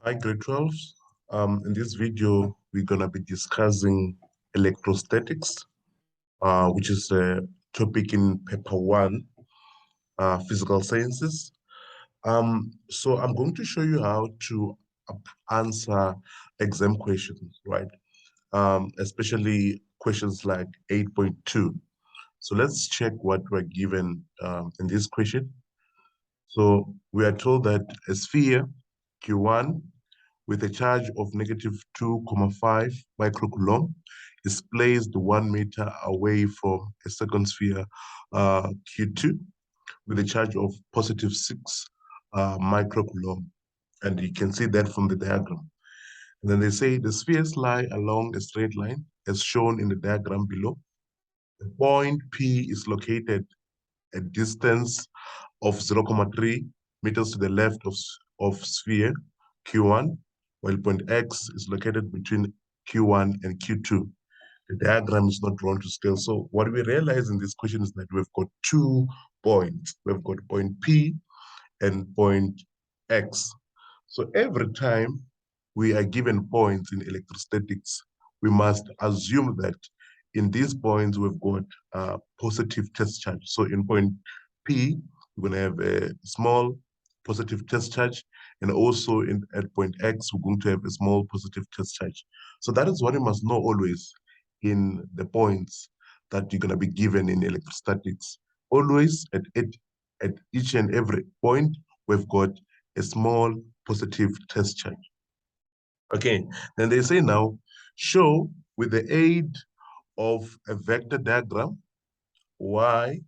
Hi, grade 12s. In this video, we're going to be discussing electrostatics, which is a topic in paper one, physical sciences. So I'm going to show you how to answer exam questions, right? Especially questions like 8.2. So let's check what we're given in this question. So we are told that a sphere, Q1, with a charge of -2.5 microcoulomb is placed 1 meter away from a second sphere, Q2, with a charge of +6 microcoulomb. And you can see that from the diagram. And then they say the spheres lie along a straight line as shown in the diagram below. The point P is located at distance of 0.3 meters to the left of sphere Q1, while point X is located between Q1 and Q2. The diagram is not drawn to scale. So what we realize in this question is that we've got 2 points. We've got point P and point X. So every time we are given points in electrostatics, we must assume that in these points we've got a positive test charge. So in point P, we're going to have a small positive test charge, and also at point X, we're going to have a small positive test charge. So that is what you must know always in the points that you're going to be given in electrostatics. Always at each and every point, we've got a small positive test charge. Okay, then they say now, show with the aid of a vector diagram why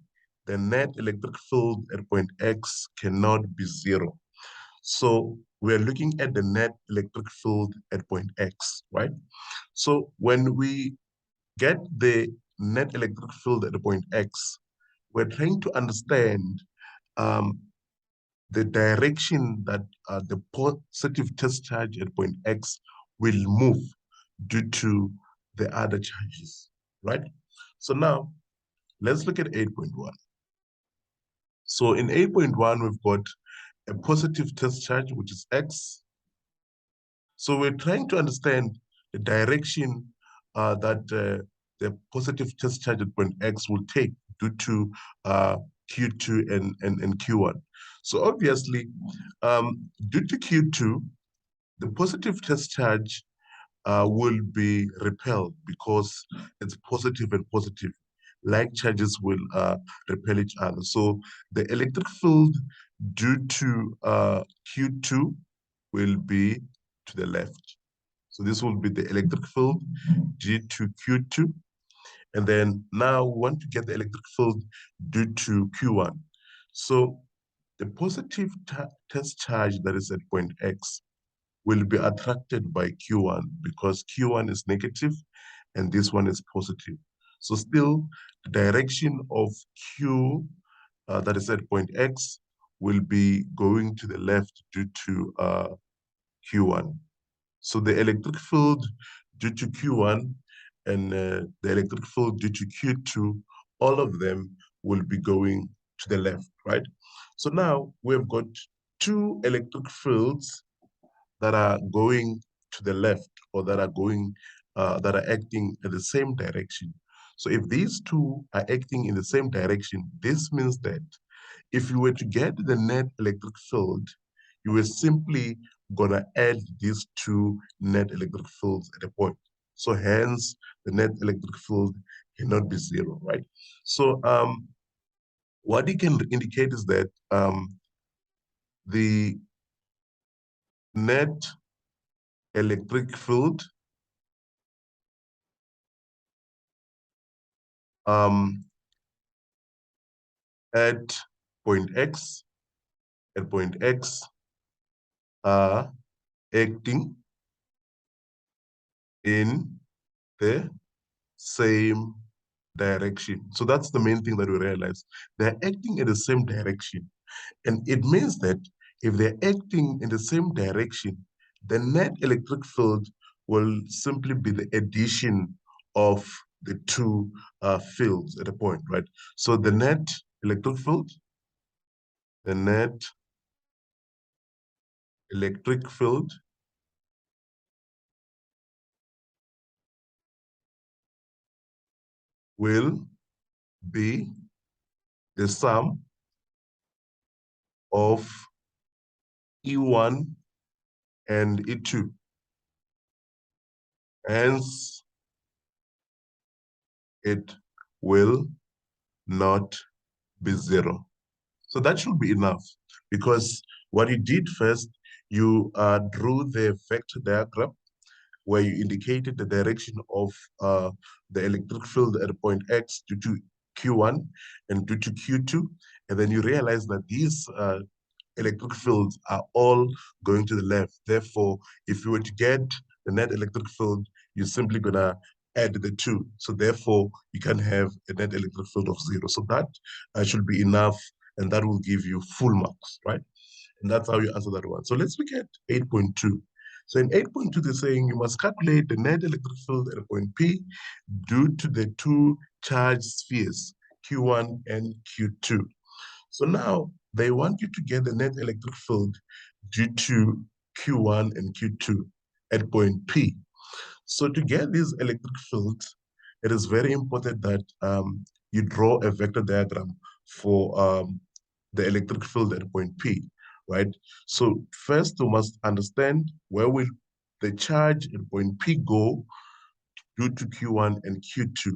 the net electric field at point X cannot be 0. So we're looking at the net electric field at point X, right? So when we get the net electric field at the point X, we're trying to understand the direction that the positive test charge at point X will move due to the other charges, right? So now let's look at 8.1. So in 8.1, we've got a positive test charge, which is X. So we're trying to understand the direction that the positive test charge at point X will take due to Q2 and Q1. So obviously, due to Q2, the positive test charge will be repelled because it's positive and positive. Like charges will repel each other. So the electric field due to Q2 will be to the left. So this will be the electric field due to Q2. And then now we want to get the electric field due to Q1. So the positive test charge that is at point X will be attracted by Q1 because Q1 is negative and this one is positive. So still, the direction of Q that is at point X will be going to the left due to Q1. So the electric field due to Q1 and the electric field due to Q2, all of them will be going to the left, right? So now we've got 2 electric fields that are going to the left or that are going, that are acting in the same direction. So if these 2 are acting in the same direction, this means that if you were to get the net electric field, you were simply gonna add these 2 net electric fields at a point. So hence, the net electric field cannot be 0, right? So what it can indicate is that the net electric field at point X, are acting in the same direction. So that's the main thing that we realize. They're acting in the same direction. And it means that if they're acting in the same direction, the net electric field will simply be the addition of the 2 fields at a point, right? So the net electric field, the net electric field will be the sum of E1 and E2. Hence, it will not be zero. So that should be enough, because what you did first, you drew the vector diagram where you indicated the direction of the electric field at point X due to Q1 and due to Q2. And then you realize that these electric fields are all going to the left. Therefore, if you were to get the net electric field, you're simply gonna add the two. So therefore, you can have a net electric field of zero. So that should be enough, and that will give you full marks, right? And that's how you answer that one. So let's look at 8.2. So in 8.2, they're saying you must calculate the net electric field at a point P due to the two charged spheres, Q1 and Q2. So now they want you to get the net electric field due to Q1 and Q2 at point P. So to get these electric fields, it is very important that you draw a vector diagram for the electric field at point P, right? So first you must understand where will the charge at point P go due to Q1 and Q2.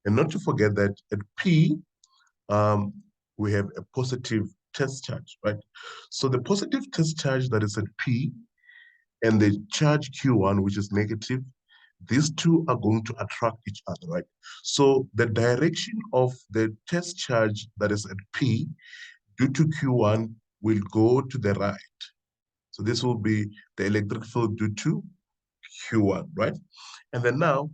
And not to forget that at P, um, we have a positive test charge, right? So the positive test charge that is at P and the charge Q1, which is negative, these two are going to attract each other, right? So the direction of the test charge that is at P due to Q1 will go to the right. So this will be the electric field due to Q1, right? And then now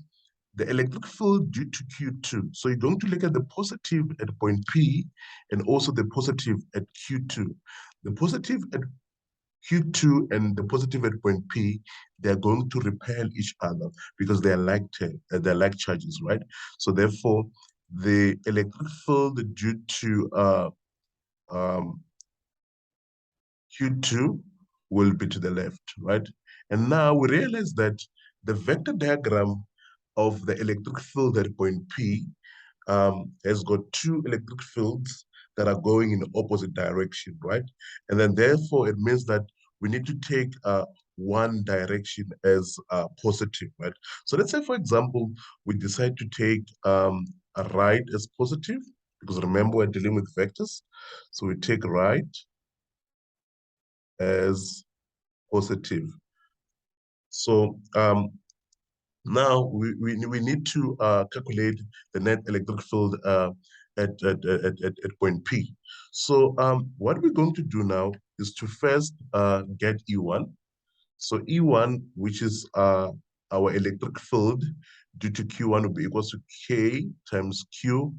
the electric field due to Q2. So you're going to look at the positive at point P and also the positive at Q2. The positive at Q2 and the positive at point P, they're going to repel each other because they're like charges, right? So therefore, the electric field due to um, Q2 will be to the left, right? And now we realize that the vector diagram of the electric field at point P has got two electric fields that are going in the opposite direction, right? And then therefore it means that we need to take one direction as positive, right? So let's say, for example, we decide to take a right as positive, because remember we're dealing with vectors. So we take right as positive. So now we need to calculate the net electric field at point P. So what we're going to do now is to first get E1. So E1, which is our electric field due to Q1, will be equal to K times Q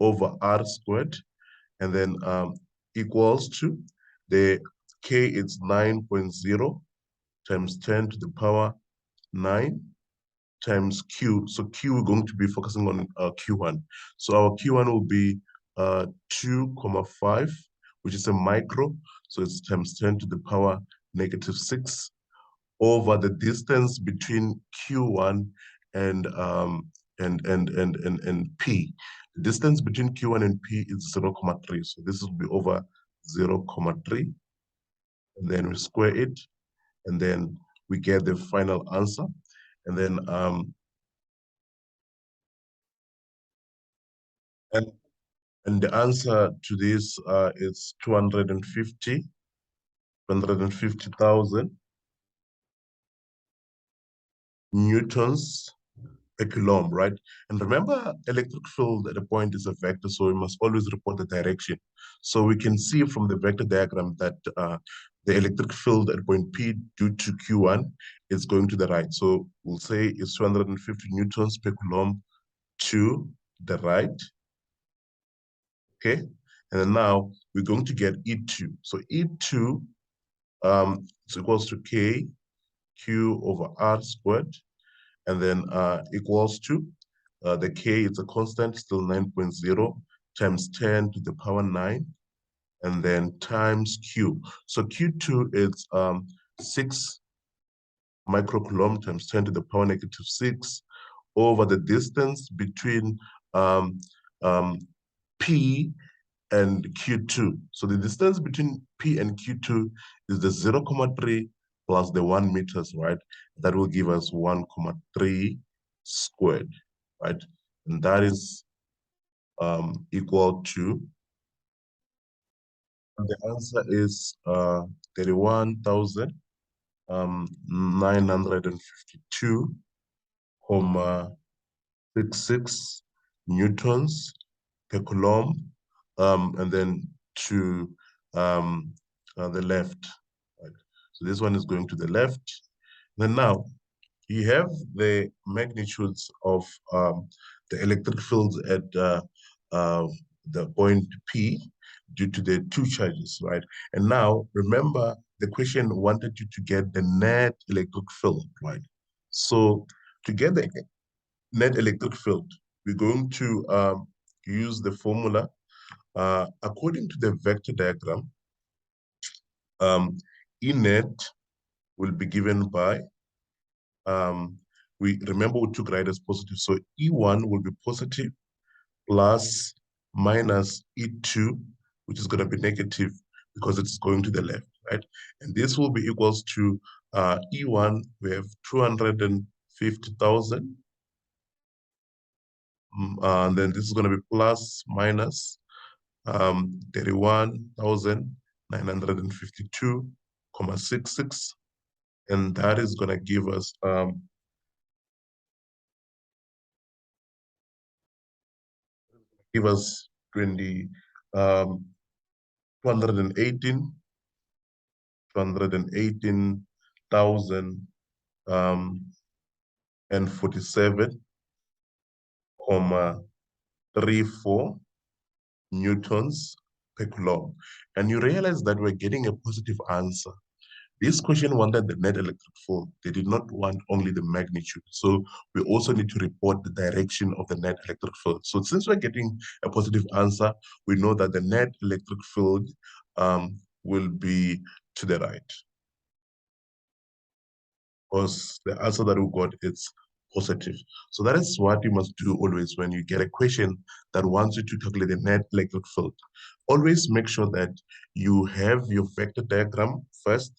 over R squared, and then equals to the K is 9.0 times 10 to the power 9 times Q. So Q, we're going to be focusing on Q1. So our Q1 will be 2.5, which is a micro. So it's times 10 to the power -6 over the distance between Q1 and P. The distance between Q1 and P is 0.3. So this will be over 0.3. And then we square it, and then we get the final answer. And then and the answer to this is 250,000 newtons per coulomb, right? And remember, electric field at a point is a vector, so we must always report the direction. So we can see from the vector diagram that the electric field at point P due to Q1 is going to the right. So we'll say it's 250 newtons per coulomb to the right, okay? And then now we're going to get E2. So E2 is equals to K Q over R squared, and then equals to the K is a constant, still 9.0 times 10 to the power 9, and then times Q. So Q2 is 6 microcoulomb times 10 to the power -6 over the distance between um, um, P and Q2. So the distance between P and Q2 is the 0,3 plus the 1 meters, right? That will give us 1,3 squared, right? And that is equal to, the answer is 31,952,66 newtons per coulomb, and then to the left. Right? So this one is going to the left. Then now you have the magnitudes of the electric fields at uh, the point P due to the two charges, right? And now remember the question wanted you to get the net electric field, right? So to get the net electric field, we're going to use the formula according to the vector diagram. E net will be given by, we remember we took right as positive, so E1 will be positive plus minus E2, which is going to be negative because it's going to the left, right? And this will be equals to E1, we have 250,000. And then this is going to be plus minus 31,952,66. And that is going to give us 218 218,000 and 47,34 newtons per coulomb. And you realize that we're getting a positive answer. This question wanted the net electric field. They did not want only the magnitude. So we also need to report the direction of the net electric field. So since we're getting a positive answer, we know that the net electric field will be to the right. Because the answer that we got is positive. So that is what you must do always when you get a question that wants you to calculate the net electric field. Always make sure that you have your vector diagram first.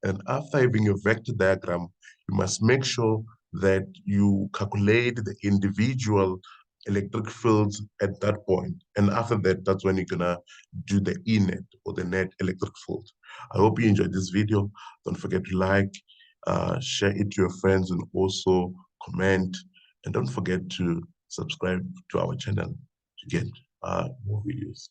And after having your vector diagram, you must make sure that you calculate the individual electric fields at that point. And after that, that's when you're gonna do the E net or the net electric field. I hope you enjoyed this video. Don't forget to like, share it to your friends, and also comment. And don't forget to subscribe to our channel to get more videos.